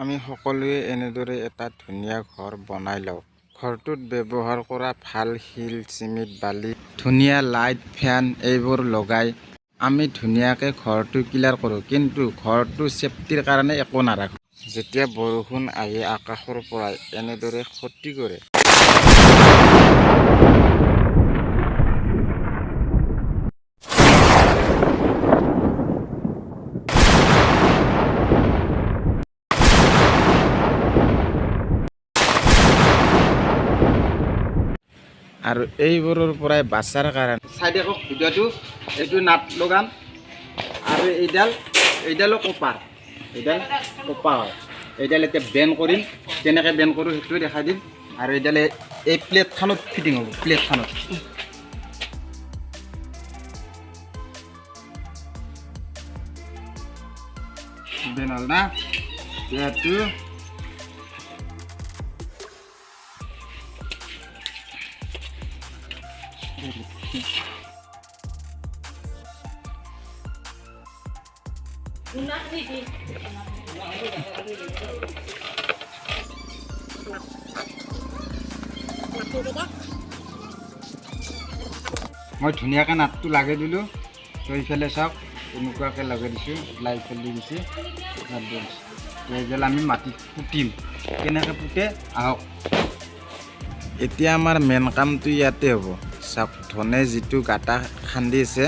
আমি সকলোৱে এনেদৰে এটা ধুনীয়া ঘৰ বনাই লওঁ। ঘৰটোত ব্যৱহাৰ কৰা ভাল শিল, চিমেণ্ট, বালি, ধুনীয়া লাইট, ফেন এইবোৰ লগাই আমি ধুনীয়াকৈ ঘৰটো ক্লিয়াৰ কৰোঁ। কিন্তু ঘৰটো ছেফটিৰ কাৰণে একো নাৰাখোঁ। যেতিয়া বৰষুণ আহি আকাশৰ পৰাই এনেদৰে ক্ষতি কৰে, আৰু এইবোৰৰ পৰাই বাচাৰ কাৰণে চাই দেখক ভিডিঅ'টো, এইটো নাট লগাম আৰু এইডালো কপাৰ, এইডাল কপা হয়। এইডাল এতিয়া বেণ্ড কৰিম, কেনেকৈ বেণ্ড কৰোঁ সেইটোৱে দেখাই দিম। আৰু এইডালে এই প্লেটখনত ফিটিং হ'ব, প্লেটখনত বেণ্ড হ'ল না। এইটো মই ধুনীয়াকৈ নাটটো লগাই দিলোঁ। তো এইফালে চাওক, এনেকুৱাকৈ লগাই দিছোঁ, লাইট দি দিছোঁ। এইডাল আমি মাটিত পুতিম, কেনেকৈ পুতে আহক। এতিয়া আমাৰ মেইন কামটো ইয়াতে হ'ব। চাওক, ধনে যিটো গাঁটা খান্দিছে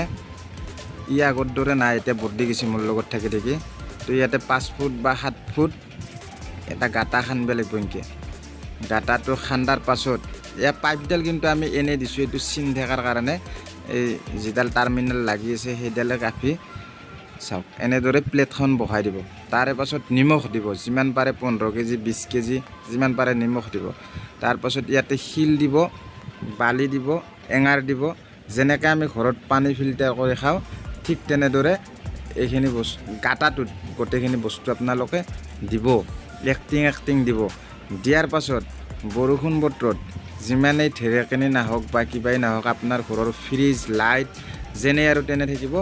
ই আগৰ দৰে নাই, এতিয়া বদলি গৈছে মোৰ লগত থাকি থাকি। তো ইয়াতে 5 ফুট বা 7 ফুট এটা গাঁটা খান্দিব লাগিব। এনেকৈ গাঁটাটো খান্দাৰ পাছত ইয়াৰ পাইপডাল কিন্তু আমি এনেই দিছোঁ, এইটো চিন থকাৰ কাৰণে। এই যিডাল টাৰ্মিনেল লাগি আছে সেইডালে কাপি চাওক এনেদৰে প্লেটখন বহাই দিব। তাৰে পাছত নিমখ দিব, যিমান পাৰে 15 কেজি 20 কেজি যিমান পাৰে নিমখ দিব। তাৰপাছত ইয়াতে শিল দিব, বালি দিব, এঙাৰ দিব। যেনেকৈ আমি ঘৰত পানী ফিল্টাৰ কৰি খাওঁ ঠিক তেনেদৰে এইখিনি বস্তু গাঁটাটোত গোটেইখিনি বস্তু আপোনালোকে দিব, এক্টিং দিব। দিয়াৰ পাছত বৰষুণ বতৰত যিমানেই ঢেৰেকনি নাহক বা কিবাই নাহক, আপোনাৰ ঘৰৰ ফ্ৰিজ, লাইট যেনে আৰু তেনে থাকিব,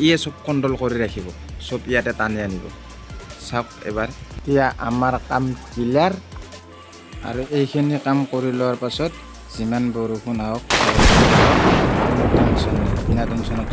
ইয়ে চব কণ্ট্ৰল কৰি ৰাখিব, চব ইয়াতে টানি আনিব। চাওক এবাৰ, এতিয়া আমাৰ কাম ক্লিয়াৰ। আৰু এইখিনি কাম কৰি লোৱাৰ পাছত যিমান বৰষুণ আহক, বিনা টেনশ্যনত